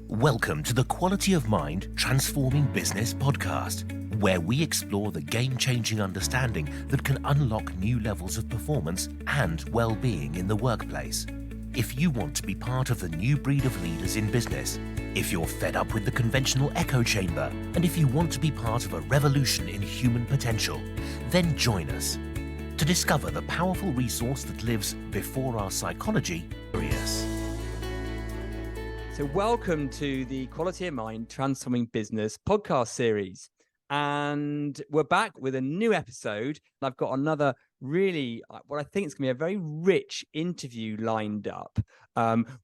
Welcome to the Quality of Mind Transforming Business podcast, where we explore the game-changing understanding that can unlock new levels of performance and well-being in the workplace. If you want to be part of the new breed of leaders in business, if you're fed up with the conventional echo chamber, and if you want to be part of a revolution in human potential, then join us to discover the powerful resource that lives before our psychology. So welcome to the Quality of Mind Transforming Business podcast series. And we're back with a new episode. I've got another really, what I think is going to be a very rich interview lined up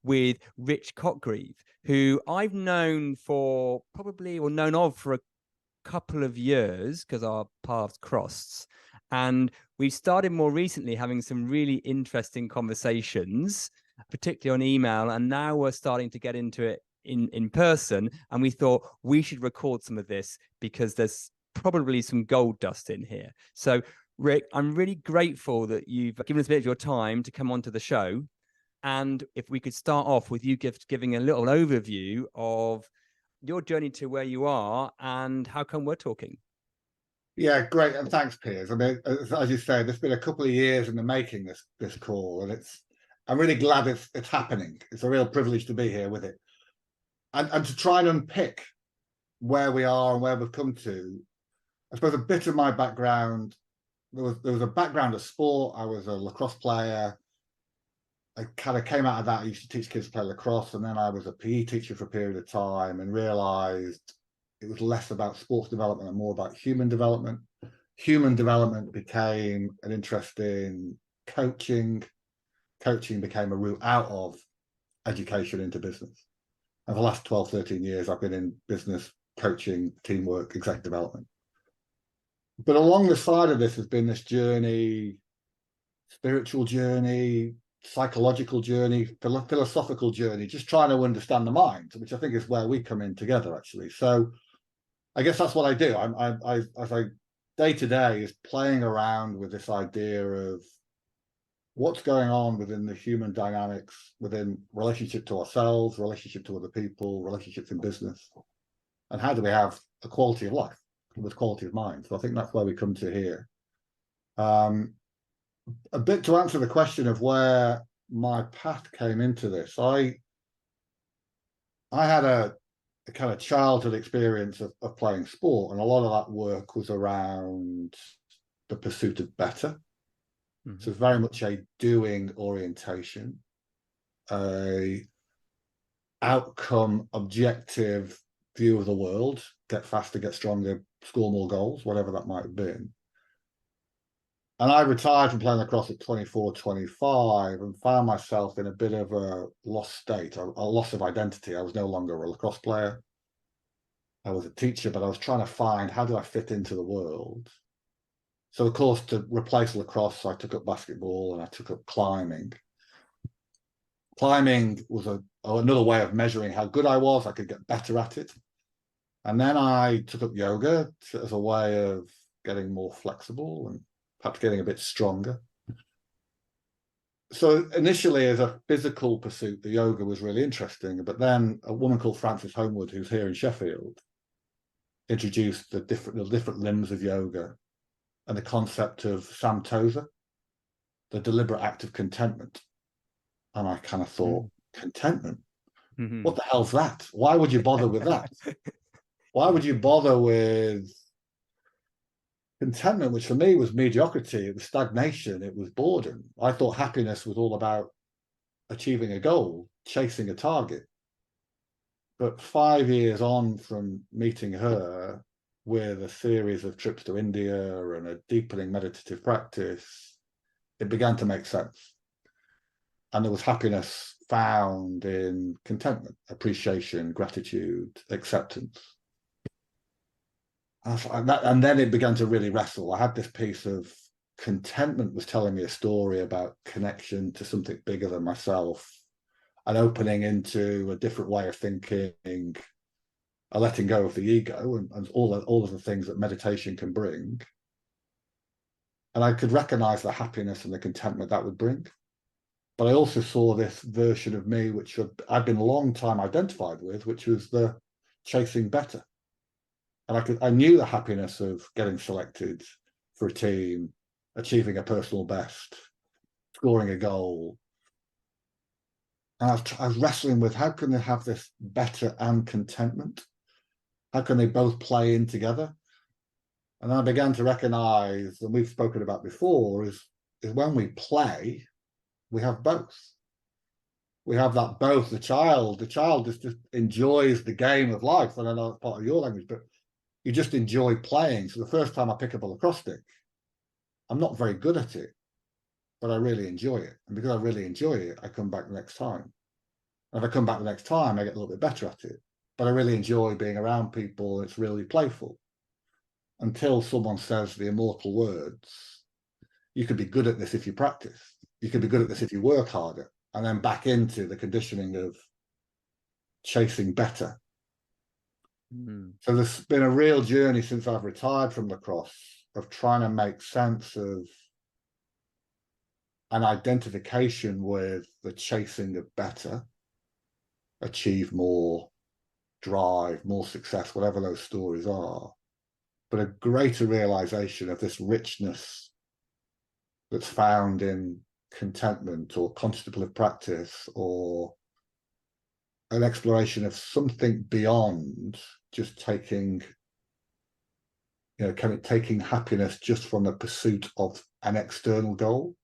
with Rick Cotgreave, who I've known for a couple of years because our paths crossed. And we've started more recently having some really interesting conversations, particularly on email, and now we're starting to get into it in person, and we thought we should record some of this because there's probably some gold dust in here. So Rick, I'm really grateful that you've given us a bit of your time to come onto the show, and if we could start off with you giving a little overview of your journey to where you are and how come we're talking. Yeah, great, and thanks, Piers. I mean, as you say, there's been a couple of years in the making this call, and I'm really glad it's happening. It's a real privilege to be here with it. And to try and unpick where we are and where we've come to. I suppose a bit of my background, there was a background of sport. I was a lacrosse player. I kind of came out of that. I used to teach kids to play lacrosse, and then I was a PE teacher for a period of time and realized it was less about sports development and more about human development. Human development became an interest in coaching. Coaching became a route out of education into business. And for the last 12, 13 years, I've been in business coaching, teamwork, exec development. But along the side of this has been this journey, spiritual journey, psychological journey, philosophical journey, just trying to understand the mind, which I think is where we come in together, actually. So I guess that's what I do. I day to day is playing around with this idea of what's going on within the human dynamics, within relationship to ourselves, relationship to other people, relationships in business, and how do we have a quality of life with quality of mind. So I think that's where we come to here. A bit to answer the question of where my path came into this. I had a kind of childhood experience of playing sport, and a lot of that work was around the pursuit of better. So it's very much a doing orientation, a outcome objective view of the world, get faster, get stronger, score more goals, whatever that might have been. And I retired from playing lacrosse at 24, 25 and found myself in a bit of a lost state, a loss of identity. I was no longer a lacrosse player. I was a teacher, but I was trying to find, how do I fit into the world? So, of course, to replace lacrosse, I took up basketball and I took up climbing. Climbing was another way of measuring how good I was. I could get better at it. And then I took up yoga as a way of getting more flexible and perhaps getting a bit stronger. So initially, as a physical pursuit, the yoga was really interesting. But then a woman called Frances Homewood, who's here in Sheffield, introduced the different limbs of yoga and the concept of samtosa, the deliberate act of contentment. And I kind of thought, contentment? What the hell's that? Why would you bother with that? Why would you bother with contentment, which for me was mediocrity, it was stagnation, it was boredom. I thought happiness was all about achieving a goal, chasing a target. But 5 years on from meeting her, with a series of trips to India and a deepening meditative practice, it began to make sense. And there was happiness found in contentment, appreciation, gratitude, acceptance. And then it began to really wrestle. I had this piece of contentment was telling me a story about connection to something bigger than myself, an opening into a different way of thinking, a letting go of the ego and all of the things that meditation can bring. And I could recognize the happiness and the contentment that would bring. But I also saw this version of me, which I'd been a long time identified with, which was the chasing better. And I knew the happiness of getting selected for a team, achieving a personal best, scoring a goal. And I was wrestling with, how can they have this better and contentment? How can they both play in together? And I began to recognize, and we've spoken about before, is when we play, we have both. We have that both. The child just enjoys the game of life. And I know it's part of your language, but you just enjoy playing. So the first time I pick up a lacrosse stick, I'm not very good at it, but I really enjoy it. And because I really enjoy it, I come back the next time. And if I come back the next time, I get a little bit better at it. But I really enjoy being around people. It's really playful. Until someone says the immortal words, you could be good at this if you practice. You could be good at this if you work harder. And then back into the conditioning of chasing better. So there's been a real journey since I've retired from lacrosse of trying to make sense of an identification with the chasing of better, achieve more, drive, more success, whatever those stories are, but a greater realization of this richness that's found in contentment or contemplative practice, or an exploration of something beyond just taking happiness just from the pursuit of an external goal.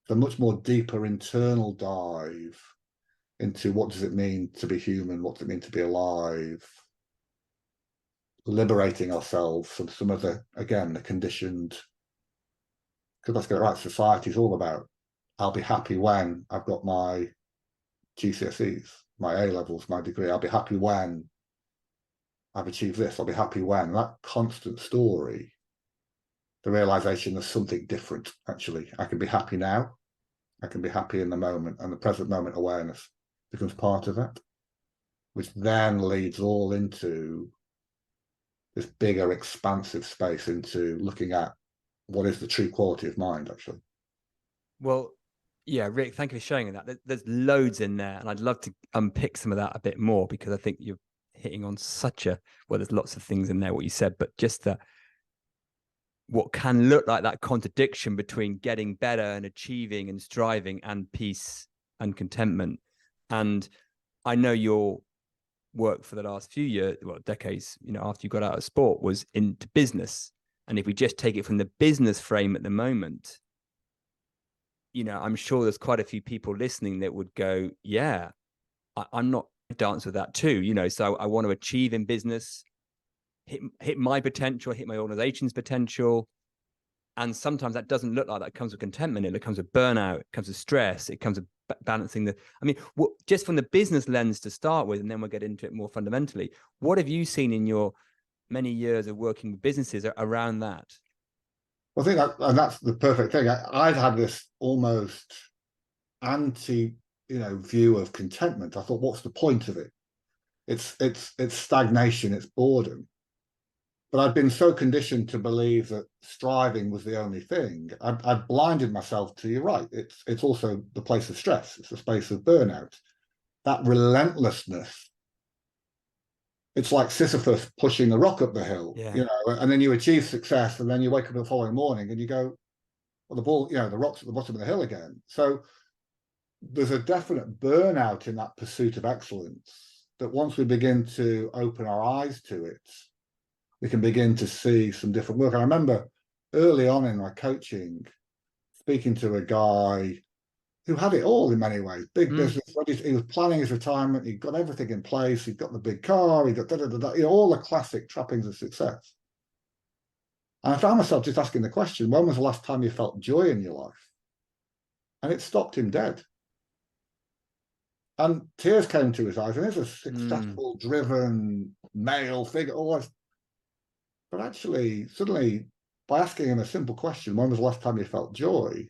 A much more deeper internal dive into what does it mean to be human, what does it mean to be alive, liberating ourselves from some of the conditioned, because let's get it right, society is all about, I'll be happy when I've got my GCSEs, my A levels, my degree. I'll be happy when I've achieved this. I'll be happy when. That constant story, the realization there's something different, actually. I can be happy now. I can be happy in the moment, and the present moment awareness becomes part of that, which then leads all into this bigger, expansive space into looking at what is the true quality of mind, actually. Well, yeah, Rick, thank you for sharing that. There's loads in there, and I'd love to unpick some of that a bit more, because I think you're hitting on there's lots of things in there, what you said, but just that what can look like that contradiction between getting better and achieving and striving and peace and contentment. And I know your work for the last few years, decades, after you got out of sport, was into business. And if we just take it from the business frame at the moment, I'm sure there's quite a few people listening that would go, yeah, I'm not dance with that too, so I want to achieve in business, hit my potential, hit my organization's potential. And sometimes that doesn't look like that. It comes with contentment. It comes with burnout. It comes with stress. It comes with balancing just from the business lens to start with, and then we'll get into it more fundamentally. What have you seen in your many years of working with businesses around that? Well, I think that's the perfect thing. I'd had this almost anti, view of contentment. I thought, what's the point of it? It's stagnation, it's boredom. But I'd been so conditioned to believe that striving was the only thing. I blinded myself to, you're right, it's also the place of stress. It's the space of burnout. That relentlessness. It's like Sisyphus pushing a rock up the hill, and then you achieve success, and then you wake up the following morning and you go, well, the ball, the rock's at the bottom of the hill again. So there's a definite burnout in that pursuit of excellence, that once we begin to open our eyes to it, we can begin to see some different work. I remember early on in my coaching, speaking to a guy who had it all in many ways, big business. He was planning his retirement. He'd got everything in place. He'd got the big car. He got all the classic trappings of success. And I found myself just asking the question, when was the last time you felt joy in your life? And it stopped him dead. And tears came to his eyes. And he's a successful, driven male figure, all this. But actually, suddenly, by asking him a simple question, when was the last time you felt joy?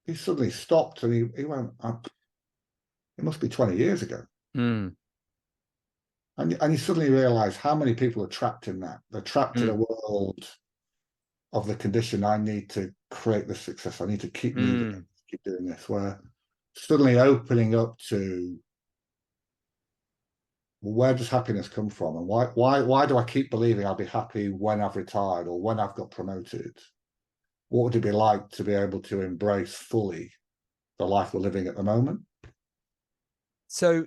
He suddenly stopped and he went, it must be 20 years ago. And you suddenly realize how many people are trapped in that. They're trapped in a world of the condition, I need to create the success. I need to keep moving. keep doing this, where suddenly opening up to, well, where does happiness come from, and why do I keep believing I'll be happy when I've retired or when I've got promoted? What would it be like to be able to embrace fully the life we're living at the moment? So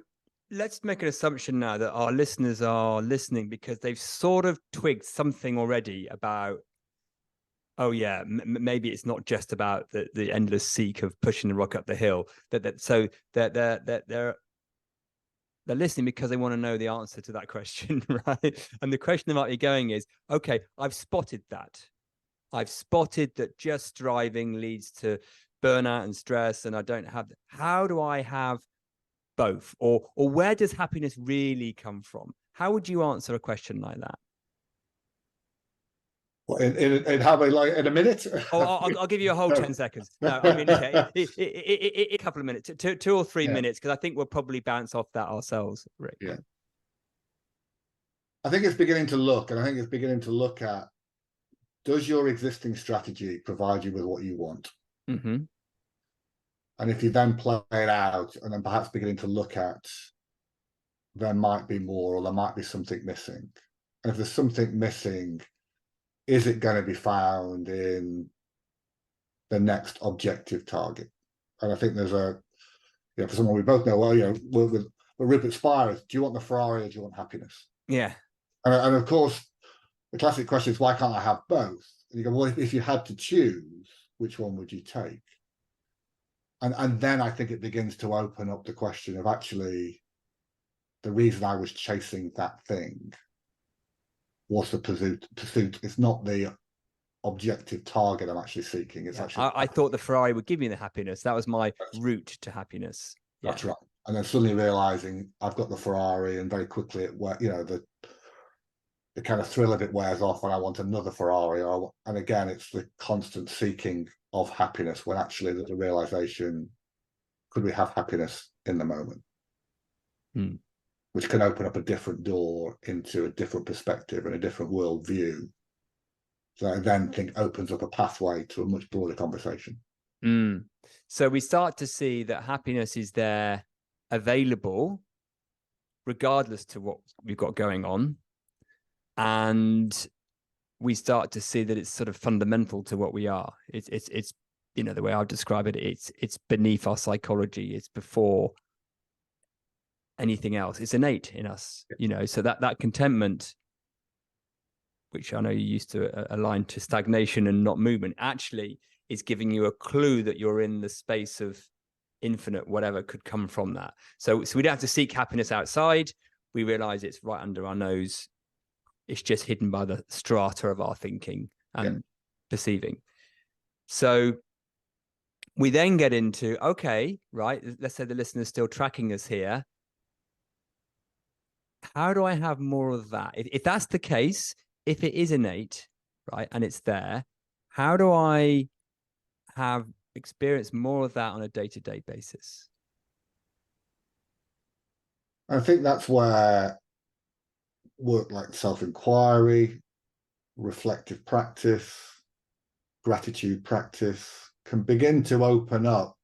let's make an assumption now that our listeners are listening because they've sort of twigged something already about, oh yeah, maybe it's not just about the endless seek of pushing the rock up the hill. So they're listening because they want to know the answer to that question, right? And the question they might be going is, okay, I've spotted that. I've spotted that just striving leads to burnout and stress, and I don't have. How do I have both, or where does happiness really come from? How would you answer a question like that? Well, in how many, like in a minute? Oh, I'll give you a whole 10 seconds. No, I mean, a couple of minutes, two or three minutes, because I think we'll probably bounce off that ourselves, Rick. Yeah. I think it's beginning to look, at, does your existing strategy provide you with what you want? Mm-hmm. And if you then play it out and then perhaps beginning to look at, there might be more, or there might be something missing. And if there's something missing, is it going to be found in the next objective target? And I think there's for someone we both know well, with Rupert Spires, do you want the Ferrari or do you want happiness? Yeah. And of course, the classic question is, why can't I have both? And you go, well, if you had to choose, which one would you take? And then I think it begins to open up the question of, actually, the reason I was chasing that thing was the pursuit. It's not the objective target I'm actually seeking. It's actually, I thought the Ferrari would give me the happiness. That was my route to happiness. That's right. And then suddenly realizing I've got the Ferrari, and very quickly the kind of thrill of it wears off, and I want another Ferrari. And again, it's the constant seeking of happiness, when actually there's a realization, could we have happiness in the moment? Which can open up a different door into a different perspective and a different worldview. So I then think opens up a pathway to a much broader conversation. So we start to see that happiness is there, available, regardless to what we've got going on. And we start to see that it's sort of fundamental to what we are. It's the way I'll describe it, it's beneath our psychology. It's before anything else. It's innate in us, so that contentment, which I know you used to align to stagnation and not movement, actually is giving you a clue that you're in the space of infinite, whatever could come from that. So we don't have to seek happiness outside. We realize it's right under our nose. It's just hidden by the strata of our thinking and perceiving. So we then get into, okay, right, let's say the listener's still tracking us here. How do I have more of that? If that's the case, if it is innate, right, and it's there, how do I have experienced more of that on a day-to-day basis? I think that's where work like self-inquiry, reflective practice, gratitude practice can begin to open up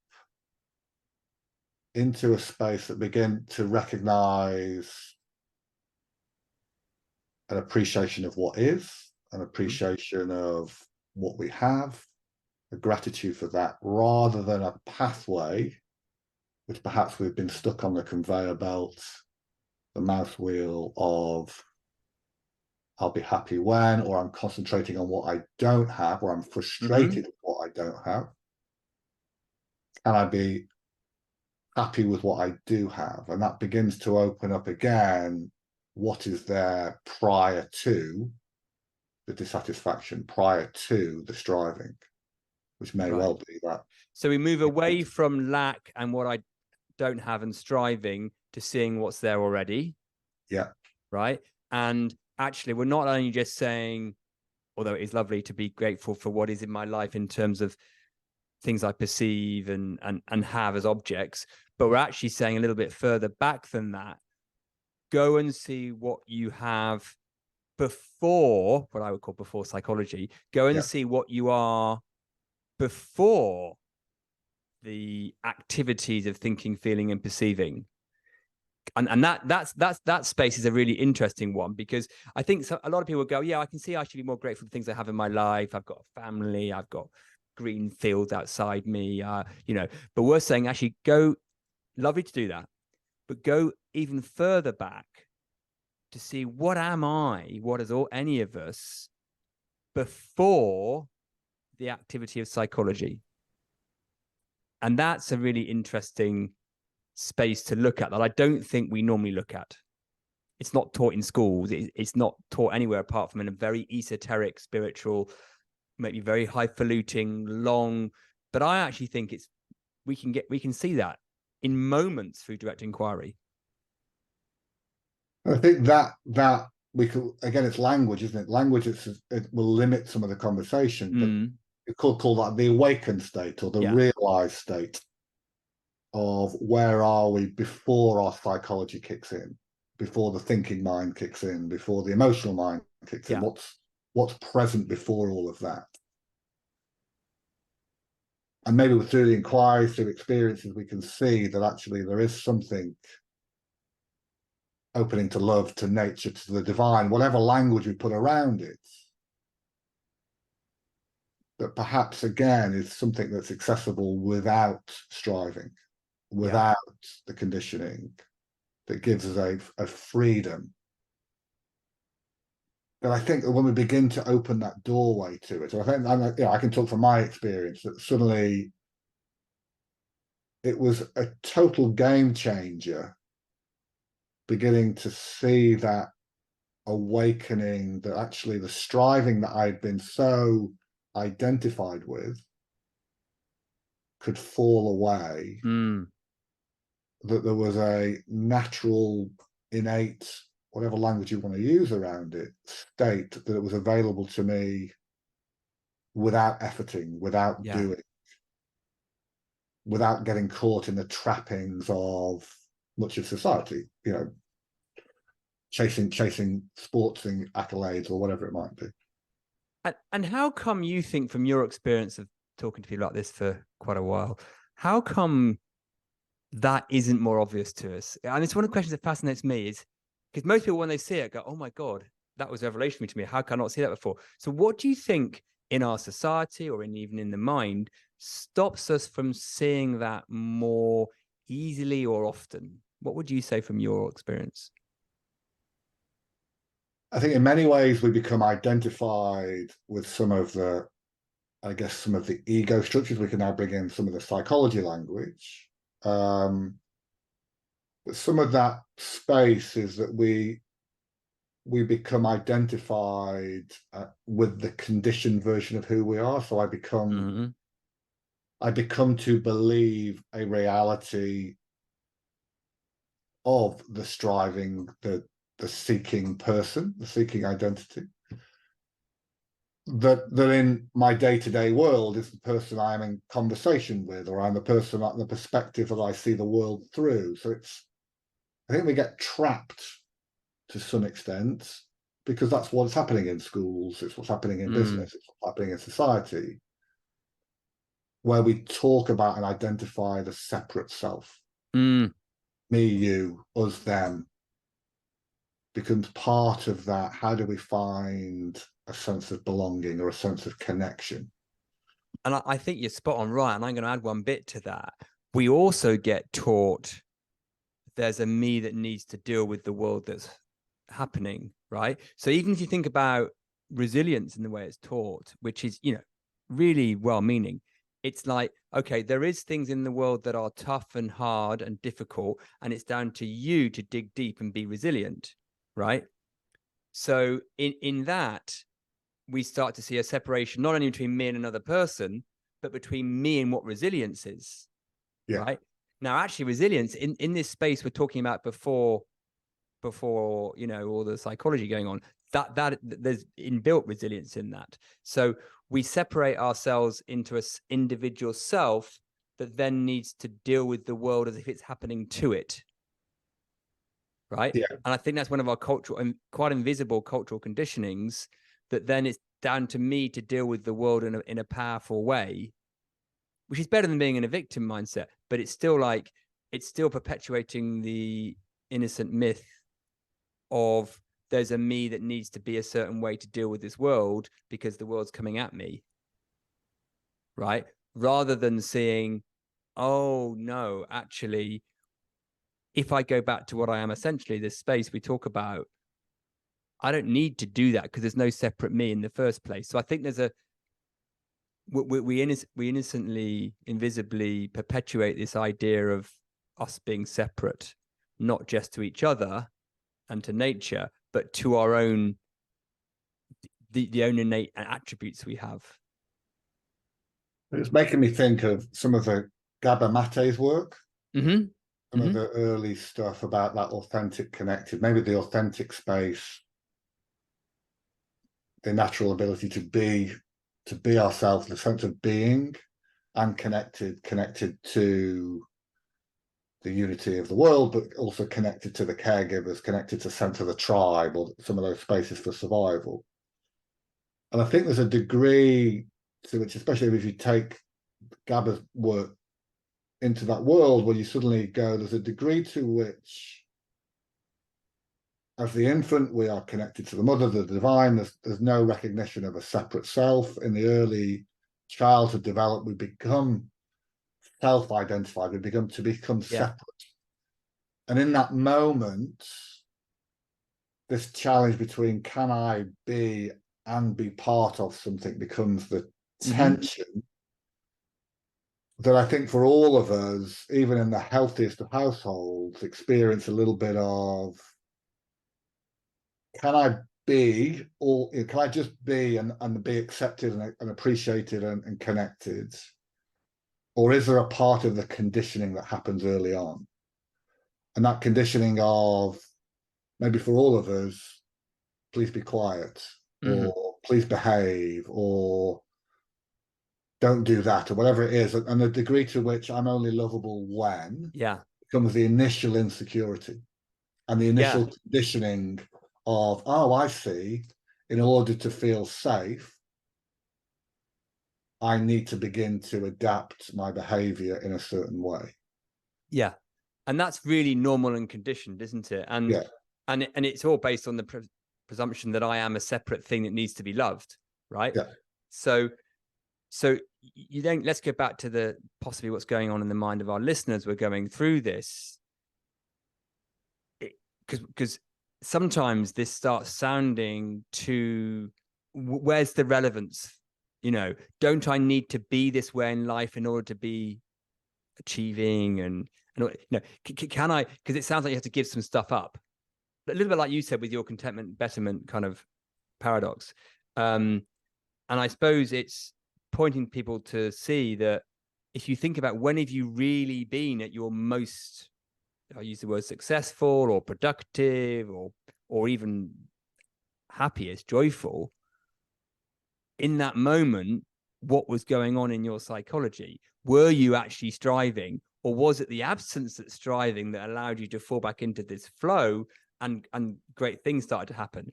into a space that begin to recognize an appreciation of what is, an appreciation of what we have, a gratitude for that, rather than a pathway which perhaps we've been stuck on the conveyor belt, the mouse wheel of, I'll be happy when, or I'm concentrating on what I don't have, or I'm frustrated with what I don't have. Can I be happy with what I do have? And that begins to open up again what is there prior to the dissatisfaction, prior to the striving, which may well be that. So we move away from lack and what I don't have and striving to seeing what's there already. Yeah. Right. And actually, we're not only just saying, although it is lovely to be grateful for what is in my life in terms of things I perceive and have as objects, but we're actually saying a little bit further back than that. Go and see what you have before, what I would call before psychology. Go and see what you are before the activities of thinking, feeling, and perceiving. And that space is a really interesting one, because I think a lot of people go, yeah, I can see I should be more grateful for the things I have in my life. I've got a family, I've got green fields outside me, but we're saying actually go, lovely to do that, but go even further back to see what am I, what is any of us before the activity of psychology. And that's a really interesting space to look at that I don't think we normally look at. It's not taught in schools. It's not taught anywhere apart from in a very esoteric, spiritual, maybe very highfalutin, long. But I actually think we can see that in moments through direct inquiry. I think that we could, again, it's language, isn't it? Language, it will limit some of the conversation, but you could call that the awakened state or the realized state of where are we before our psychology kicks in, before the thinking mind kicks in, before the emotional mind kicks in. What's present before all of that? And maybe through the inquiry, through experiences, we can see that actually there is something opening to love, to nature, to the divine, whatever language we put around it, that perhaps again is something that's accessible without striving, without the conditioning, that gives us a freedom. But I think that when we begin to open that doorway to it, so I think I can talk from my experience that suddenly it was a total game changer, beginning to see that awakening, that actually the striving that I'd been so identified with could fall away. That there was a natural, innate, whatever language you want to use around it, state that it was available to me without efforting, without doing, without getting caught in the trappings of much of society, chasing sports and accolades or whatever it might be. And how come you think, from your experience of talking to people like this for quite a while, how come that isn't more obvious to us? And it's one of the questions that fascinates me, is because most people, when they see it, go, oh my God, that was revelatory to me. How can I not see that before? So what do you think in our society, or even in the mind, stops us from seeing that more easily or often? What would you say from your experience? I think in many ways we become identified with some of the ego structures. We can now bring in some of the psychology language. But some of that space is that we become identified with the conditioned version of who we are. So I become to believe a reality of the striving, the seeking person, the seeking identity, that in my day-to-day world is the person I'm in conversation with, or I'm the person, the perspective that I see the world through. So I think we get trapped to some extent, because that's what's happening in schools, it's what's happening in business, it's what's happening in society, where we talk about and identify the separate self. Me, you, us, them, becomes part of that. How do we find a sense of belonging or a sense of connection? And I think you're spot on, right? And I'm going to add one bit to that. We also get taught there's a me that needs to deal with the world that's happening, right? So even if you think about resilience in the way it's taught, which is, really well-meaning, it's like, okay, there is things in the world that are tough and hard and difficult, and it's down to you to dig deep and be resilient, right? So in that, we start to see a separation, not only between me and another person, but between me and what resilience is, right? Now, actually, resilience in this space we're talking about before all the psychology going on, that there's inbuilt resilience in that. So we separate ourselves into an individual self that then needs to deal with the world as if it's happening to it, right? And I think that's one of our cultural and quite invisible cultural conditionings, that then it's down to me to deal with the world in a powerful way, which is better than being in a victim mindset, but it's still like, it's still perpetuating the innocent myth of there's a me that needs to be a certain way to deal with this world because the world's coming at me, right? Rather than seeing, oh no, actually, if I go back to what I am essentially, this space we talk about, I don't need to do that because there's no separate me in the first place. So I think there's we innocently, invisibly perpetuate this idea of us being separate, not just to each other and to nature, but to our own, the own innate attributes we have. It's making me think of some of the Gabor Mate's work, Mm-hmm. some of the early stuff about that authentic connected, maybe the authentic space, the natural ability to be ourselves, the sense of being, and connected to the unity of the world, but also connected to the caregivers, connected to sense of the tribe, or some of those spaces for survival. And I think there's a degree to which, especially if you take Gabor's work into that world, where you suddenly go, there's a degree to which, as the infant, we are connected to the mother, the divine. There's no recognition of a separate self. In the early childhood development, we become self-identified. We become separate. And in that moment, this challenge between can I be and be part of something becomes the tension that I think for all of us, even in the healthiest of households, experience a little bit of, can I be, or can I just be and be accepted and appreciated and connected? Or is there a part of the conditioning that happens early on? And that conditioning of, maybe for all of us, please be quiet, or please behave, or don't do that, or whatever it is. And the degree to which I'm only lovable when becomes the initial insecurity and the initial conditioning of, oh, I see, in order to feel safe, I need to begin to adapt my behavior in a certain way. Yeah. And that's really normal and conditioned, isn't it? And and it's all based on the presumption that I am a separate thing that needs to be loved, right? Yeah. So you don't, let's go back to the possibly what's going on in the mind of our listeners. We're going through this because sometimes this starts sounding too, where's the relevance? You know, don't I need to be this way in life in order to be achieving? And you know, can I, because it sounds like you have to give some stuff up, a little bit like you said with your contentment betterment kind of paradox. And I suppose it's pointing people to see that if you think about, when have you really been at your most, I use the word successful or productive or even happiest, joyful, in that moment, what was going on in your psychology? Were you actually striving, or was it the absence of striving that allowed you to fall back into this flow and great things started to happen?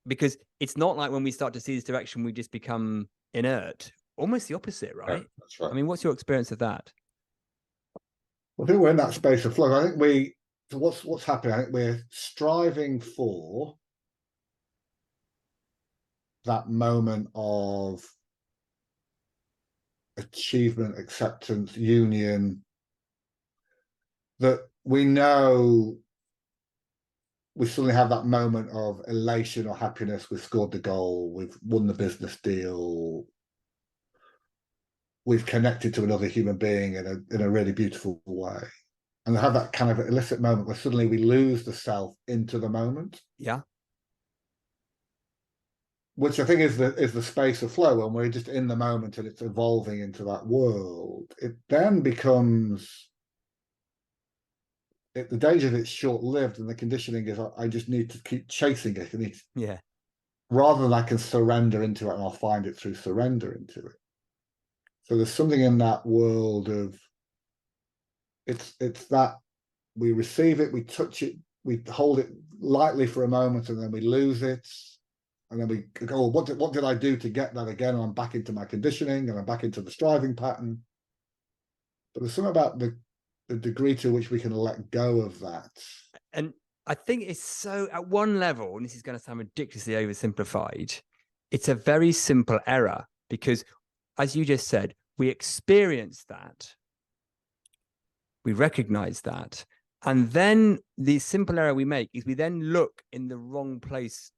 Because it's not like when we start to see this direction, we just become inert. Almost the opposite, right? Yeah, that's right. I mean, what's your experience of that? Well, I think we're in that space of flow. I think what's happening, I think we're striving for that moment of achievement, acceptance, union, that we know we suddenly have that moment of elation or happiness. We've scored the goal, we've won the business deal, we've connected to another human being in a really beautiful way. And have that kind of illicit moment where suddenly we lose the self into the moment. Yeah. Which I think is the space of flow, when we're just in the moment and it's evolving into that world. It then becomes, the danger of it's short-lived, and the conditioning is I just need to keep chasing it. Rather than I can surrender into it, and I'll find it through surrender into it. So there's something in that world of, it's that we receive it, we touch it, we hold it lightly for a moment, and then we lose it. And then we go, well, what did I do to get that again? And I'm back into my conditioning and I'm back into the striving pattern. But there's something about the degree to which we can let go of that. And I think it's so, at one level, and this is going to sound ridiculously oversimplified, it's a very simple error because, as you just said, we experience that, we recognize that, and then the simple error we make is we then look in the wrong place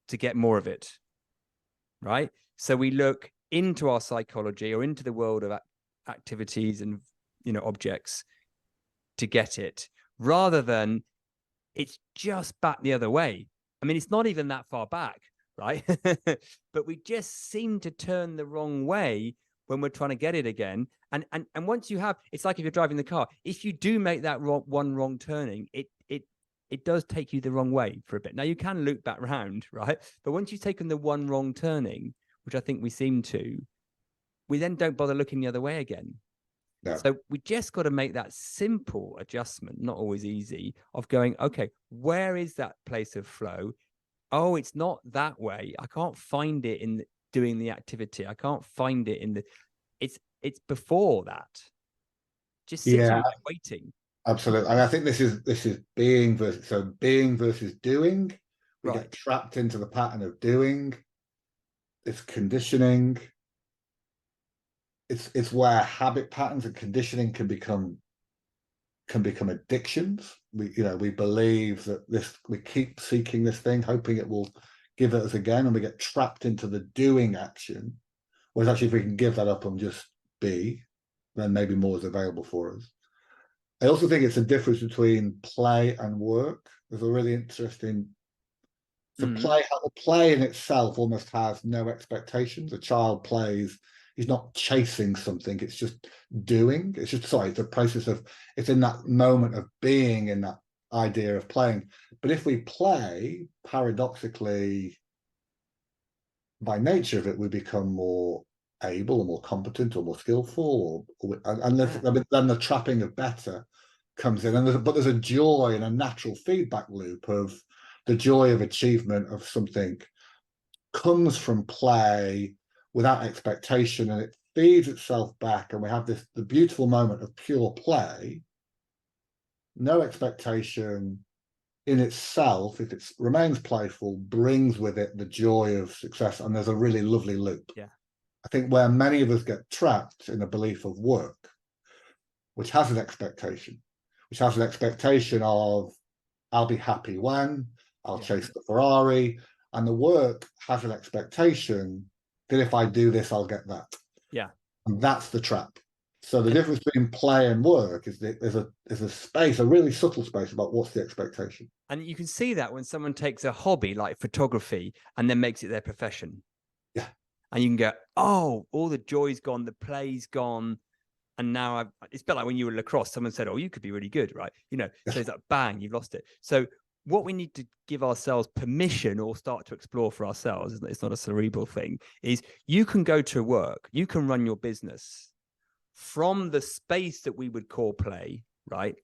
to get more of it, right? So we look into our psychology or into the world of activities and, you know, objects to get it, rather than it's just back the other way. I mean, it's not even that far back, right? But we just seem to turn the wrong way when we're trying to get it again. And once you have, it's like if you're driving the car, if you do make that wrong turning, it does take you the wrong way for a bit. Now you can loop back round, right? But once you've taken the one wrong turning, which I think we seem to, we then don't bother looking the other way again. Yeah. So we just got to make that simple adjustment, not always easy, of going, okay, where is that place of flow? Oh, it's not that way. I can't find it in doing the activity. I can't find it in the, it's before that. Just sitting there waiting. Absolutely. And I think this is being versus doing. We Right. get trapped into the pattern of doing. It's conditioning. It's where habit patterns and conditioning can become addictions. We believe that we keep seeking this thing, hoping it will give it us again, and we get trapped into the doing action. Whereas actually, if we can give that up and just be, then maybe more is available for us. I also think it's a difference between play and work. There's a really interesting. So play in itself almost has no expectations. A child plays. He's not chasing something. It's just doing. It's the process of, it's in that moment of being, in that idea of playing. But if we play, paradoxically, by nature of it, we become more able or more competent or more skillful, and then the trapping of better comes in. But there's a joy and a natural feedback loop of the joy of achievement of something comes from play without expectation, and it feeds itself back, and we have the beautiful moment of pure play, no expectation in itself. If it remains playful, brings with it the joy of success, and there's a really lovely loop. Yeah. I think where many of us get trapped in the belief of work, which has an expectation of, I'll be happy when, I'll chase the Ferrari, and the work has an expectation that if I do this, I'll get that. Yeah. And that's the trap. So the difference between play and work is that there's a space, a really subtle space about what's the expectation. And you can see that when someone takes a hobby like photography and then makes it their profession. Yeah. And you can go, oh, all the joy's gone, the play's gone. And now it's a bit like when you were lacrosse, someone said, oh, you could be really good, right? So it's like, bang, you've lost it. So what we need to give ourselves permission, or start to explore for ourselves, it's not a cerebral thing, is you can go to work, you can run your business from the space that we would call play, right?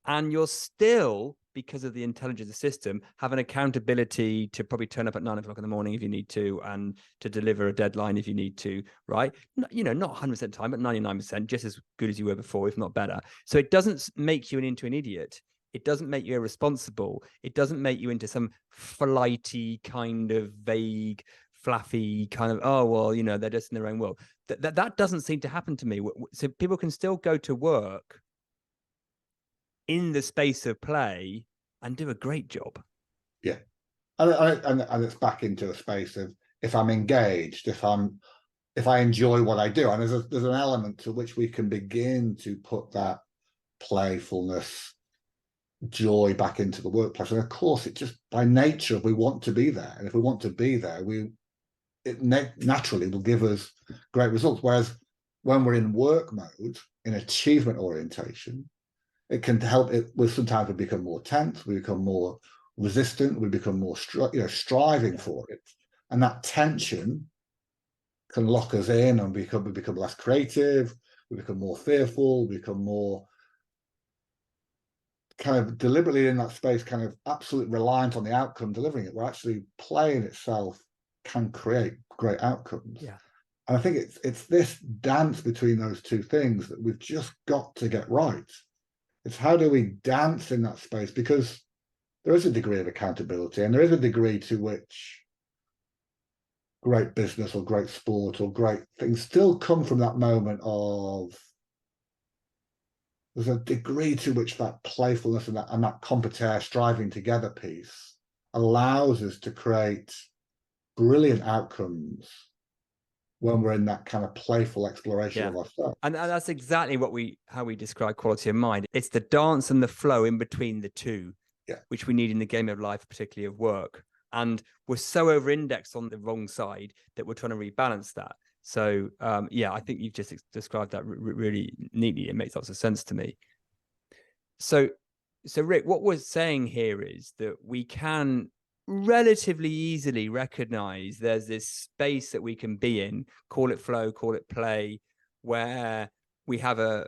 And you're still, because of the intelligence of the system, have an accountability to probably turn up at 9 o'clock in the morning if you need to, and to deliver a deadline if you need to, right? Not 100% of the time, but 99%, just as good as you were before, if not better. So it doesn't make you into an idiot. It doesn't make you irresponsible. It doesn't make you into some flighty kind of vague, fluffy kind of, oh, well, they're just in their own world. That doesn't seem to happen to me. So people can still go to work in the space of play and do a great job. Yeah. And it's back into a space of, if I'm engaged, if I enjoy what I do, and there's an element to which we can begin to put that playfulness, joy back into the workplace. And of course, it just by nature, we want to be there. And if we want to be there, it naturally will give us great results. Whereas when we're in work mode, in achievement orientation, it can help it with, sometimes we become more tense, we become more resistant, we become more striving for it. And that tension can lock us in, and we become less creative, we become more fearful, we become more kind of deliberately in that space, kind of absolutely reliant on the outcome delivering it, where actually play in itself can create great outcomes. Yeah. And I think it's this dance between those two things that we've just got to get right. It's how do we dance in that space, because there is a degree of accountability, and there is a degree to which great business or great sport or great things still come from that moment of, there's a degree to which that playfulness and that competition, striving together piece allows us to create brilliant outcomes when we're in that kind of playful exploration of ourselves. And that's exactly how we describe quality of mind. It's the dance and the flow in between the two, which we need in the game of life, particularly of work. And we're so over-indexed on the wrong side that we're trying to rebalance that. So, I think you've just described that really neatly. It makes lots of sense to me. So Rick, what we're saying here is that we can relatively easily recognize there's this space that we can be in, call it flow, call it play, where we have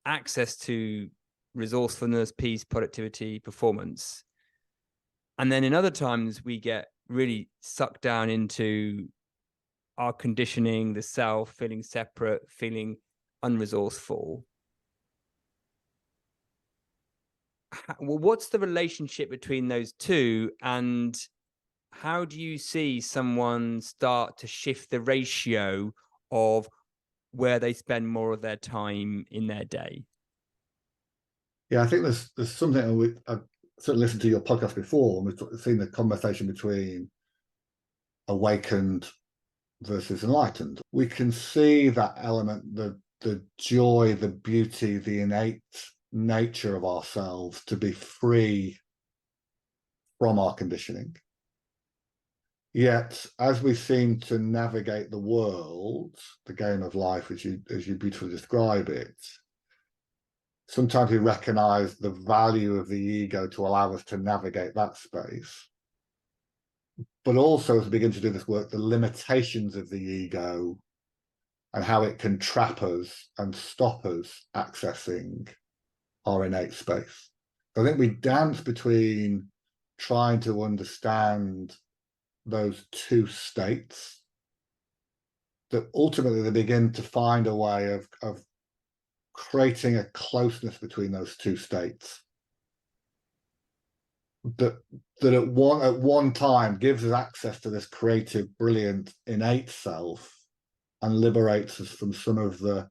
access to resourcefulness, peace, productivity, performance. And then in other times, we get really sucked down into our conditioning, the self, feeling separate, feeling unresourceful. Well, what's the relationship between those two? And how do you see someone start to shift the ratio of where they spend more of their time in their day? Yeah, I think there's something, I've certainly listened to your podcast before, and we've seen the conversation between awakened versus enlightened. We can see that element, the joy, the beauty, the innate nature of ourselves to be free from our conditioning. Yet, as we seem to navigate the world, the game of life, as you beautifully describe it, sometimes we recognize the value of the ego to allow us to navigate that space. But also, as we begin to do this work, the limitations of the ego and how it can trap us and stop us accessing our innate space. I think we dance between trying to understand those two states, that ultimately they begin to find a way of creating a closeness between those two states that at one time gives us access to this creative, brilliant, innate self, and liberates us from some of the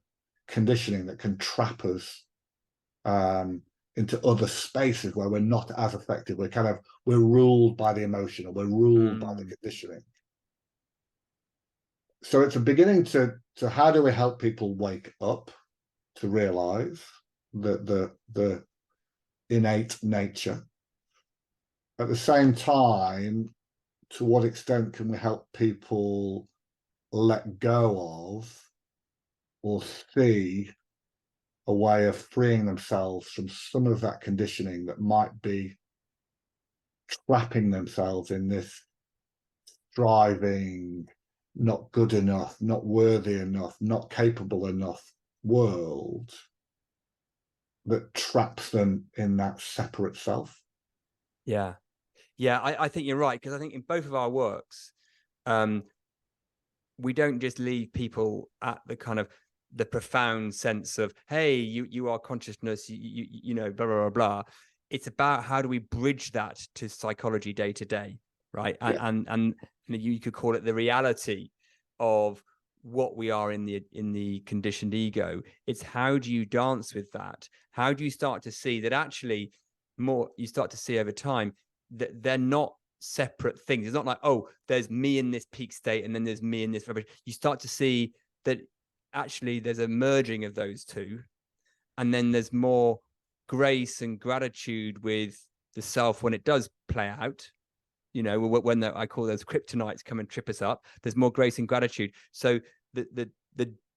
conditioning that can trap us into other spaces where we're not as effective. We're ruled by the emotion, or we're ruled by the conditioning. So it's a beginning to how do we help people wake up to realize the innate nature. At the same time, to what extent can we help people let go of or see a way of freeing themselves from some of that conditioning that might be trapping themselves in this striving, not good enough, not worthy enough, not capable enough world that traps them in that separate self? Yeah, I think you're right, because I think in both of our works, we don't just leave people at the kind of the profound sense of, hey, you are consciousness, you know, blah, blah, blah, blah. It's about how do we bridge that to psychology day to day, right? And you could call it the reality of what we are in the conditioned ego. It's how do you dance with that? How do you start to see that actually you start to see over time that they're not separate things. It's not like, oh, there's me in this peak state and then there's me in this rubbish. You start to see that actually there's a merging of those two, and then there's more grace and gratitude with the self when it does play out. You know, when I call those kryptonites come and trip us up, there's more grace and gratitude. So the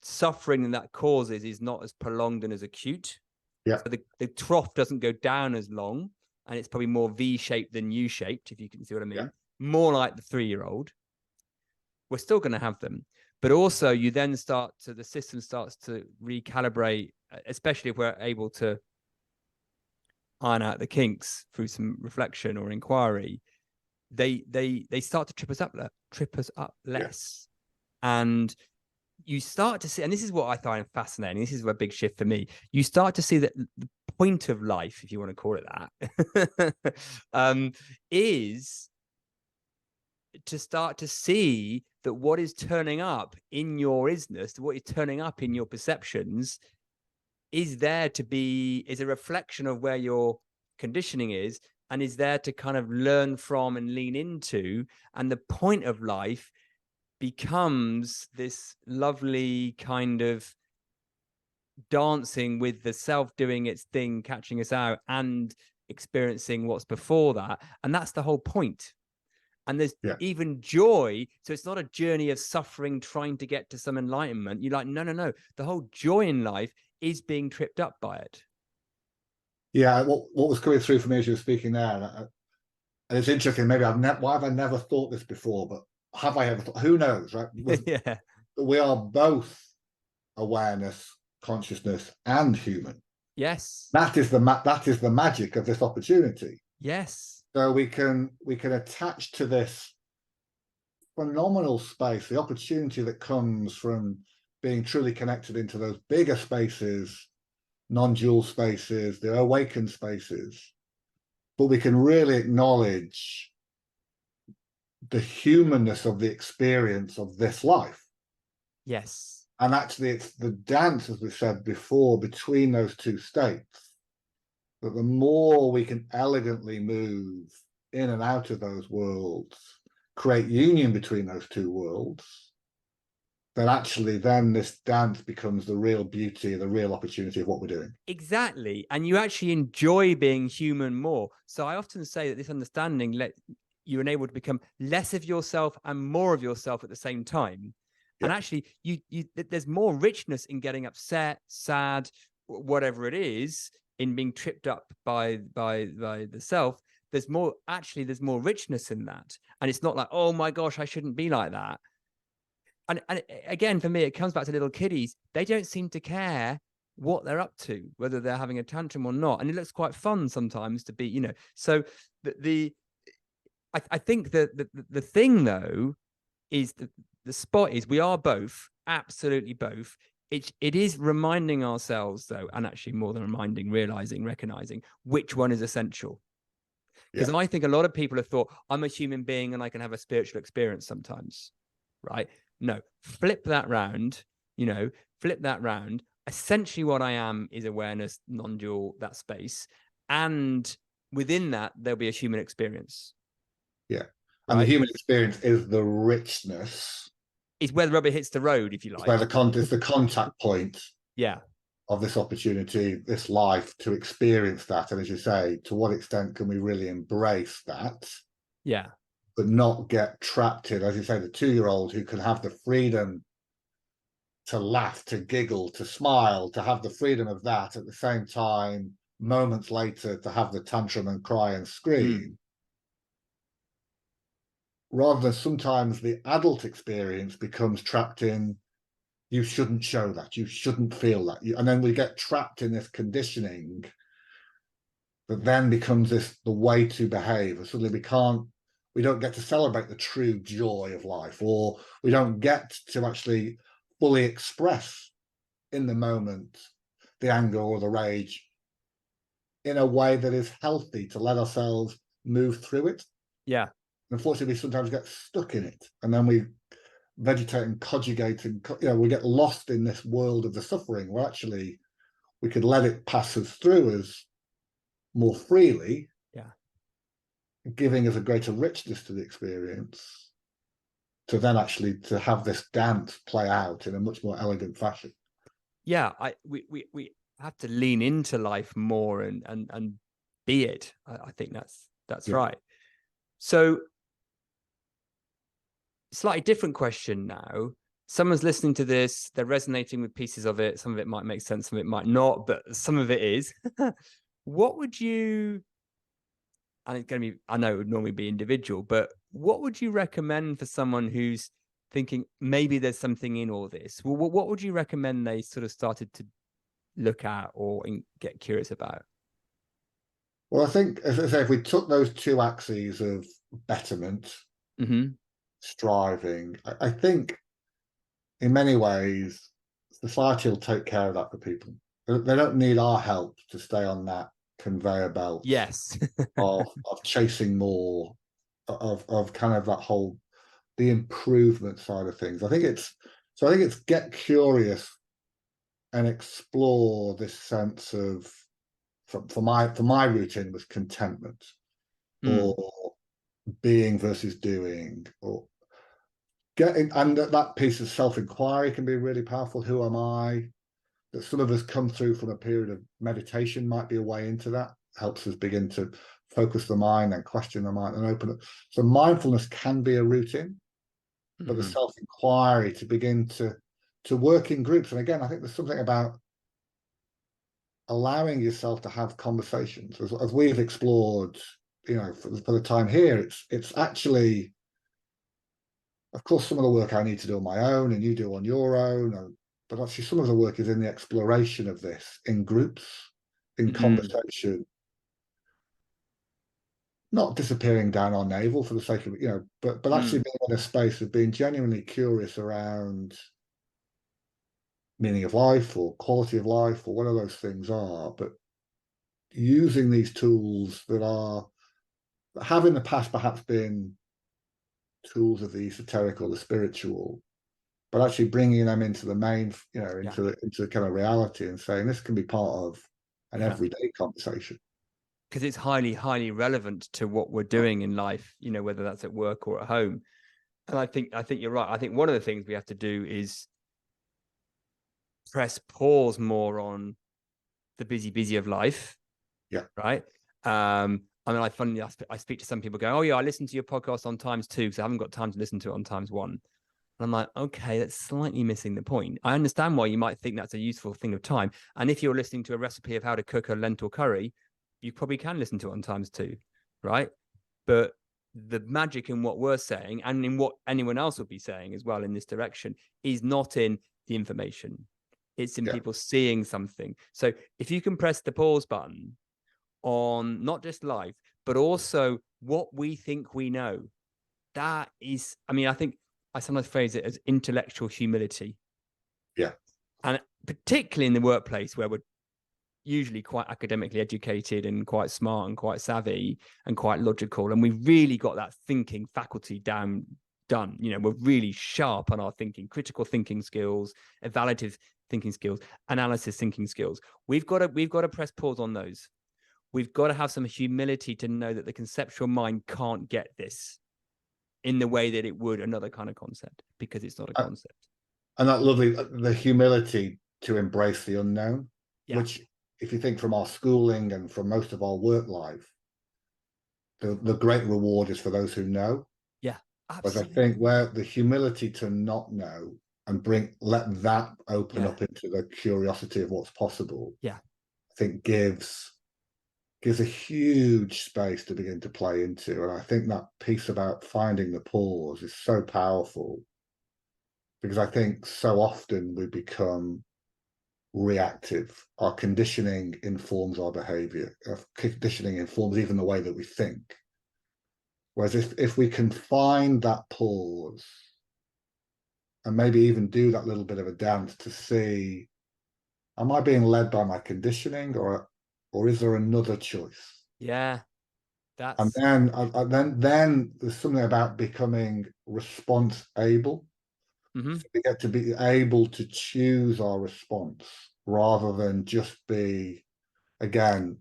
suffering that causes is not as prolonged and as acute. Yeah. So the trough doesn't go down as long, and it's probably more V-shaped than U-shaped, if you can see what I mean. Yeah. More like the 3-year-old. We're still going to have them. But also you then the system starts to recalibrate, especially if we're able to iron out the kinks through some reflection or inquiry, they start to trip us up less. And you start to see, and this is what I find fascinating, this is a big shift for me, you start to see that the point of life, if you want to call it that, is to start to see that what is turning up in your isness, what is turning up in your perceptions, is there to be, is a reflection of where your conditioning is, and is there to kind of learn from and lean into. And the point of life becomes this lovely kind of dancing with the self doing its thing, catching us out and experiencing what's before that. And that's the whole point. And there's even joy. So it's not a journey of suffering, trying to get to some enlightenment. You're like, no. The whole joy in life is being tripped up by it. Yeah, what was coming through for me as you were speaking there, and it's interesting, maybe why have I never thought this before, but have I ever thought, who knows, right? Yeah. We are both awareness, consciousness, and human. Yes. That is the magic of this opportunity. Yes. So we can attach to this phenomenal space, the opportunity that comes from being truly connected into those bigger spaces, non-dual spaces, the awakened spaces. But we can really acknowledge the humanness of the experience of this life. Yes. And actually, it's the dance, as we said before, between those two states, that the more we can elegantly move in and out of those worlds, create union between those two worlds, then actually then this dance becomes the real beauty, the real opportunity of what we're doing. Exactly. And you actually enjoy being human more. So I often say that this understanding let you enable to become less of yourself and more of yourself at the same time. Yeah. And actually there's more richness in getting upset, sad, whatever it is, in being tripped up by the self. There's more richness in that. And it's not like, oh my gosh, I shouldn't be like that. And again, for me, it comes back to little kiddies. They don't seem to care what they're up to, whether they're having a tantrum or not. And it looks quite fun sometimes to be, so I think that the thing though is the spot is we are both, absolutely both. It is reminding ourselves though, and actually more than reminding, realizing, recognizing which one is essential. Because I think a lot of people have thought, I'm a human being and I can have a spiritual experience sometimes, right? No, flip that round, flip that round. Essentially what I am is awareness, non-dual, that space. And within that, there'll be a human experience. Yeah. And right? The human experience is the richness. It's where the rubber hits the road, if you like. It's where it's the contact point. Yeah. Of this opportunity, this life, to experience that. And as you say, to what extent can we really embrace that? Yeah. But not get trapped in, as you say, the 2-year-old who can have the freedom to laugh, to giggle, to smile, to have the freedom of that at the same time, moments later, to have the tantrum and cry and scream. Rather than sometimes the adult experience becomes trapped in, you shouldn't show that, you shouldn't feel that. And then we get trapped in this conditioning that then becomes the way to behave. And suddenly we don't get to celebrate the true joy of life, or we don't get to actually fully express in the moment the anger or the rage in a way that is healthy, to let ourselves move through it. Yeah. Unfortunately, we sometimes get stuck in it, and then we vegetate and conjugate, and we get lost in this world of the suffering, where actually we could let it pass us through as more freely, giving us a greater richness to the experience, to then actually to have this dance play out in a much more elegant fashion. Yeah, we have to lean into life more and be it. I think that's right. So, slightly different question now. Someone's listening to this, they're resonating with pieces of it. Some of it might make sense, some of it might not, but some of it is. What would you, and it's going to be, I know it would normally be individual, but what would you recommend for someone who's thinking maybe there's something in all this? Well, what would you recommend they sort of started to look at or get curious about? Well, I think, as I say, if we took those two axes of betterment, striving, I think in many ways, society will take care of that for people. They don't need our help to stay on that conveyor belt. Yes. of chasing more, of kind of that whole the improvement side of things. I think it's get curious and explore this sense of, for my routine was contentment, or being versus doing, or getting, and that piece of self-inquiry can be really powerful. Who am I? That some of us come through from a period of meditation might be a way into that, helps us begin to focus the mind and question the mind and open it. So mindfulness can be a routine, but the self-inquiry to begin to work in groups. And again, I think there's something about allowing yourself to have conversations, as we've explored, for the time here. It's actually, of course, some of the work I need to do on my own and you do on your own, but actually some of the work is in the exploration of this in groups, in conversation, not disappearing down our navel for the sake of, but actually being in a space of being genuinely curious around meaning of life or quality of life or whatever those things are, but using these tools that have in the past perhaps been tools of the esoteric or the spiritual, but actually bringing them into the main, into the kind of reality, and saying this can be part of an everyday conversation. Because it's highly, highly relevant to what we're doing in life, whether that's at work or at home. And I think you're right. I think one of the things we have to do is press pause more on the busy of life. Yeah. Right. I mean, I speak to some people going, oh yeah, I listen to your podcast on times 2 because I haven't got time to listen to it on times 1. And I'm like, okay, that's slightly missing the point. I understand why you might think that's a useful thing of time. And if you're listening to a recipe of how to cook a lentil curry, you probably can listen to it on times 2, right? But the magic in what we're saying, and in what anyone else will be saying as well in this direction, is not in the information. It's in people seeing something. So if you can press the pause button on not just life, but also what we think we know, that is, I mean, I think I sometimes phrase it as intellectual humility. Yeah. And particularly in the workplace where we're usually quite academically educated and quite smart and quite savvy and quite logical, and we've really got that thinking faculty done. We're really sharp on our thinking, critical thinking skills, evaluative thinking skills, analysis thinking skills. We've got to press pause on those. We've got to have some humility to know that the conceptual mind can't get this in the way that it would another kind of concept, because it's not a concept. And that lovely, the humility to embrace the unknown, which, if you think from our schooling and from most of our work life, the great reward is for those who know. Yeah, absolutely. But I think where the humility to not know and let that open up into the curiosity of what's possible. Yeah, I think gives a huge space to begin to play into. And I think that piece about finding the pause is so powerful, because I think so often we become reactive. Our conditioning informs our behavior. Our conditioning informs even the way that we think. Whereas if we can find that pause and maybe even do that little bit of a dance to see, am I being led by my conditioning, or is there another choice? Yeah, and then there's something about becoming response able. So we get to be able to choose our response rather than just be, again,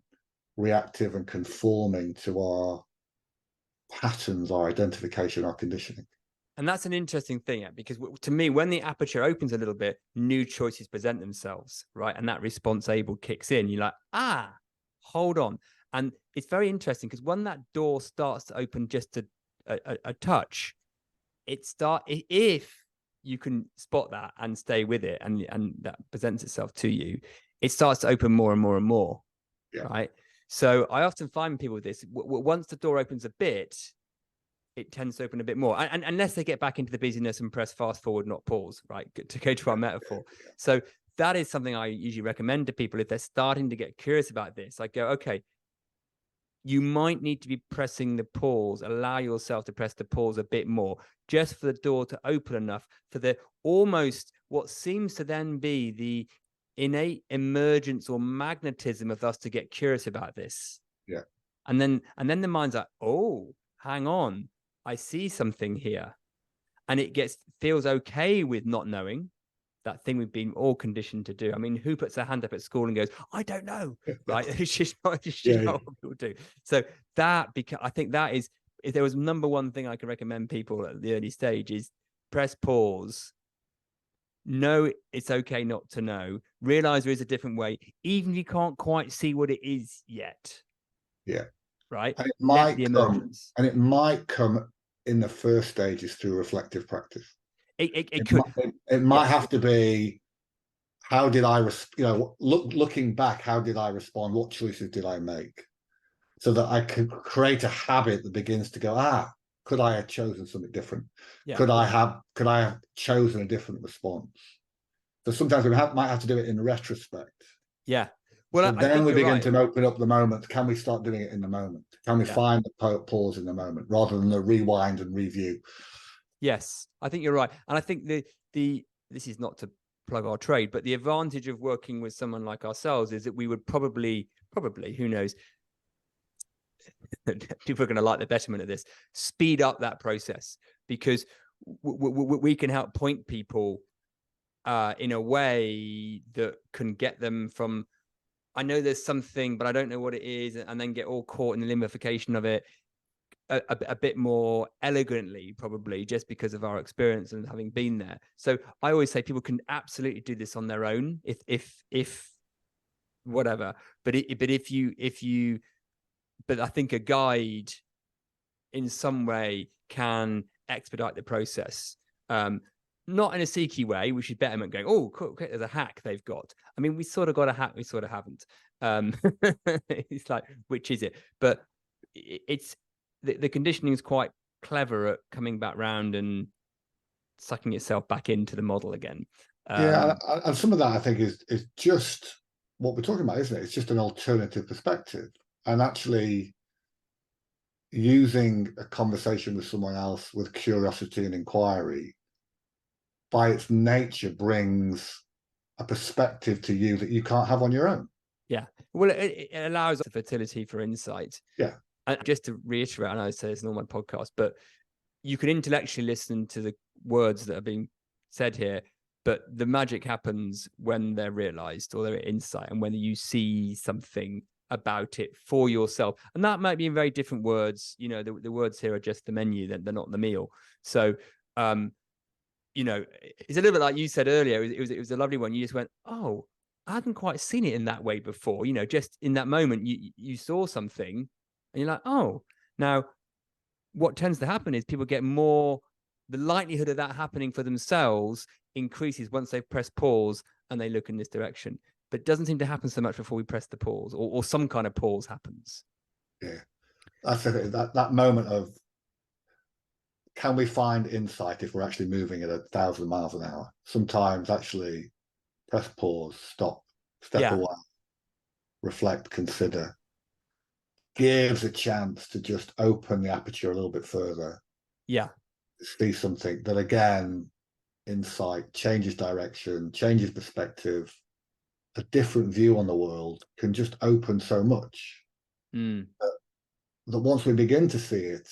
reactive and conforming to our patterns, our identification, our conditioning. And that's an interesting thing, because to me, when the aperture opens a little bit, new choices present themselves, right? And that response able kicks in. You're like, hold on. And it's very interesting, because when that door starts to open just a touch, if you can spot that and stay with it, and that presents itself to you, it starts to open more and more and more, right? So I often find people with this, once the door opens a bit, it tends to open a bit more, and unless they get back into the busyness and press fast forward, not pause, right? To go to our metaphor. So that is something I usually recommend to people if they're starting to get curious about this. I go, okay, you might need to be pressing the pause, allow yourself to press the pause a bit more, just for the door to open enough for the almost what seems to then be the innate emergence or magnetism of us to get curious about this. Yeah. And then the mind's like, oh, hang on, I see something here. And it feels okay with not knowing, that thing we've been all conditioned to do. I mean, who puts their hand up at school and goes, I don't know, right? It's just not what people do. So I think that is, if there was number one thing I could recommend people at the early stage, is press pause. Know it's okay not to know. Realize there is a different way, even if you can't quite see what it is yet. Yeah. Right. And it might come in the first stages through reflective practice. It might have to be, how did I, looking back, how did I respond? What choices did I make? So that I could create a habit that begins to go, could I have chosen something different? Yeah. Could I have chosen a different response? So sometimes we might have to do it in retrospect. Yeah. Well, so then we begin to open up the moment. Can we start doing it in the moment? Can we find the pause in the moment rather than the rewind and review? Yes, I think you're right. And I think this is not to plug our trade, but the advantage of working with someone like ourselves is that we would probably, who knows, people are going to like the betterment of this, speed up that process, because we can help point people in a way that can get them from, I know there's something, but I don't know what it is, and then get all caught in the limbification of it a bit more elegantly, probably, just because of our experience and having been there. So I always say people can absolutely do this on their own, if whatever. But I think a guide in some way can expedite the process. Not in a seeky way, which is betterment, going, oh, cool, okay, there's a hack they've got. I mean, we sort of got a hack, we sort of haven't. It's like, which is it? But it's the conditioning is quite clever at coming back round and sucking itself back into the model again. And some of that, I think, is just what we're talking about, isn't it? It's just an alternative perspective, and actually using a conversation with someone else with curiosity and inquiry, by its nature, brings a perspective to you that you can't have on your own. Yeah. Well, it allows the fertility for insight. Yeah. And just to reiterate, I know I say this in all my podcasts, but you can intellectually listen to the words that are being said here, but the magic happens when they're realized or they're insight, and when you see something about it for yourself. And that might be in very different words. You know, the words here are just the menu, they're not the meal. So, you know, it's a little bit like you said earlier. It was a lovely one. You just went, oh, I hadn't quite seen it in that way before. You know, just in that moment, you saw something, and you're like, oh. Now, what tends to happen is people get more. The likelihood of that happening for themselves increases once they press pause and they look in this direction. But it doesn't seem to happen so much before we press the pause, or some kind of pause happens. Yeah, that's it. That moment of, can we find insight if we're actually moving at 1,000 miles an hour? Sometimes actually press pause, stop, step away, reflect, consider, gives a chance to just open the aperture a little bit further. Yeah. See something that, again, insight, changes direction, changes perspective, a different view on the world can just open so much that once we begin to see it,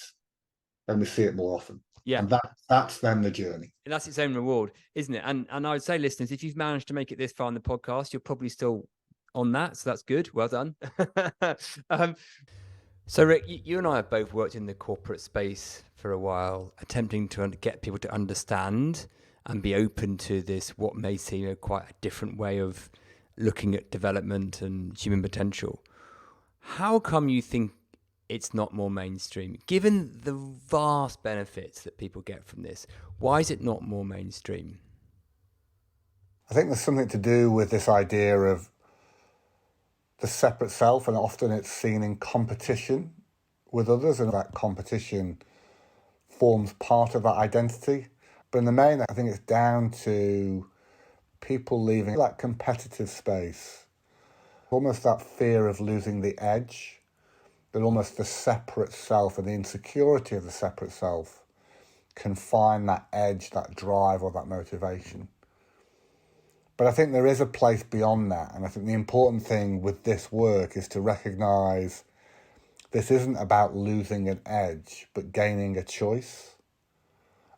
then we see it more often. Yeah. And that's then the journey. And that's its own reward, isn't it? And I would say, listeners, if you've managed to make it this far in the podcast, you're probably still on that. So that's good. Well done. So, Rick, you and I have both worked in the corporate space for a while, attempting to get people to understand and be open to this, what may seem quite a different way of looking at development and human potential. How come you think it's not more mainstream? Given the vast benefits that people get from this, why is it not more mainstream? I think there's something to do with this idea of the separate self, and often it's seen in competition with others, and that competition forms part of that identity. But in the main, I think it's down to people leaving that competitive space, almost that fear of losing the edge, that almost the separate self and the insecurity of the separate self can find that edge, that drive, or that motivation. But I think there is a place beyond that, and I think the important thing with this work is to recognise this isn't about losing an edge, but gaining a choice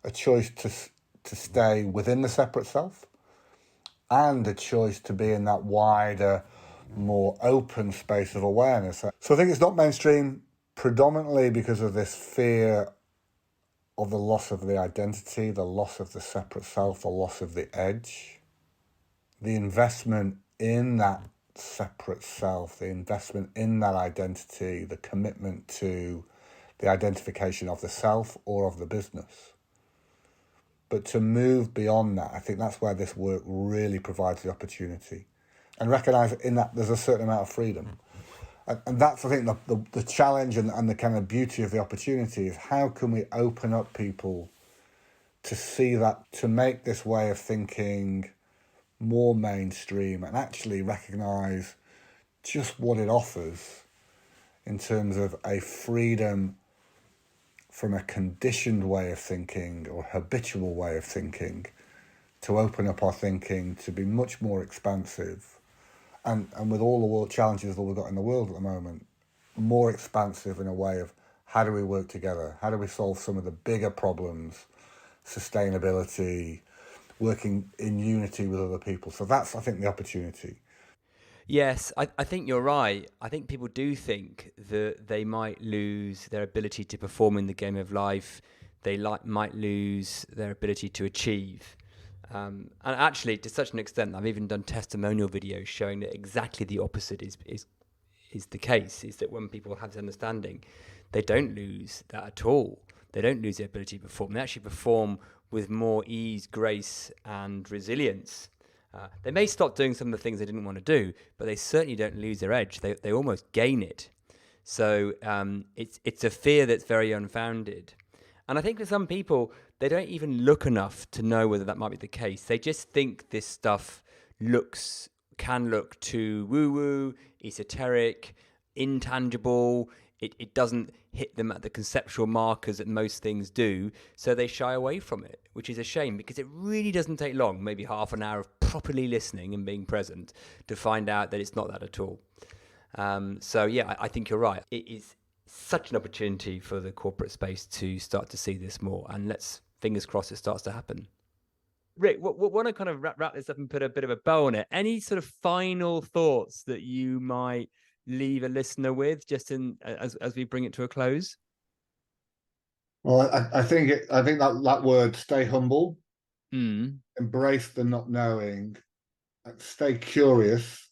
to stay within the separate self, and a choice to be in that wider, more open space of awareness. So I think it's not mainstream predominantly because of this fear of the loss of the identity, the loss of the separate self, the loss of the edge. The investment in that separate self, the investment in that identity, the commitment to the identification of the self or of the business. But to move beyond that, I think that's where this work really provides the opportunity. And recognise in that there's a certain amount of freedom. And that's, I think, the challenge and the kind of beauty of the opportunity is how can we open up people to see that, to make this way of thinking more mainstream and actually recognise just what it offers in terms of a freedom from a conditioned way of thinking or habitual way of thinking, to open up our thinking to be much more expansive and with all the world challenges that we've got in the world at the moment, more expansive in a way of how do we work together, how do we solve some of the bigger problems, sustainability, working in unity with other people. So that's, I think, the opportunity. Yes, I think you're right. I think people do think that they might lose their ability to perform in the game of life. They might lose their ability to achieve. And actually, to such an extent, I've even done testimonial videos showing that exactly the opposite is the case, is that when people have this understanding, they don't lose that at all. They don't lose their ability to perform. They actually perform with more ease, grace, and resilience. They may stop doing some of the things they didn't want to do, but they certainly don't lose their edge. They almost gain it. So it's a fear that's very unfounded. And I think for some people, they don't even look enough to know whether that might be the case. They just think this stuff can look too woo-woo, esoteric, intangible. It doesn't hit them at the conceptual markers that most things do, so they shy away from it, which is a shame because it really doesn't take long, maybe half an hour of properly listening and being present to find out that it's not that at all. So yeah, I think you're right. It is such an opportunity for the corporate space to start to see this more, and let's fingers crossed it starts to happen. Rick, want to kind of wrap this up and put a bit of a bow on it. Any sort of final thoughts that you might leave a listener with, just as we bring it to a close? Well, I think that word, stay humble, embrace the not knowing, stay curious,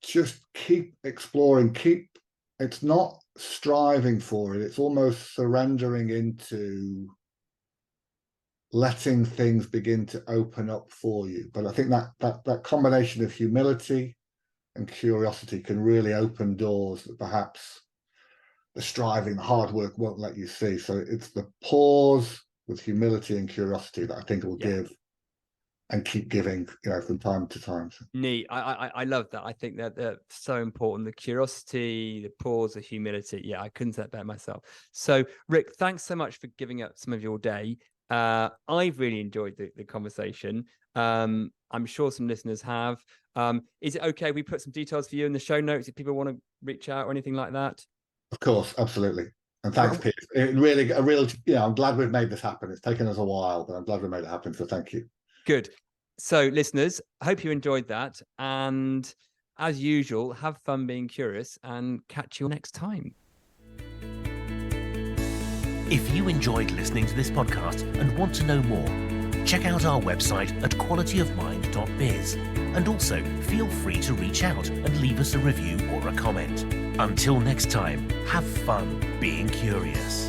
just keep exploring, it's not striving for it, it's almost surrendering into letting things begin to open up for you. But I think that combination of humility and curiosity can really open doors that perhaps the striving, the hard work won't let you see. So it's the pause with humility and curiosity that I think will give and keep giving, from time to time. Neat. I love that. I think that they're so important. The curiosity, the pause, the humility. Yeah, I couldn't say that better myself. So, Rick, thanks so much for giving up some of your day. I've really enjoyed the conversation. I'm sure some listeners have. Is it okay if we put some details for you in the show notes if people want to reach out or anything like that? Of course, absolutely. And thanks, Pete. I'm glad we've made this happen. It's taken us a while, but I'm glad we made it happen. So thank you. Good. So listeners, I hope you enjoyed that. And as usual, have fun being curious and catch you next time. If you enjoyed listening to this podcast and want to know more, check out our website at qualityofmind.biz. And also feel free to reach out and leave us a review or a comment. Until next time, have fun being curious.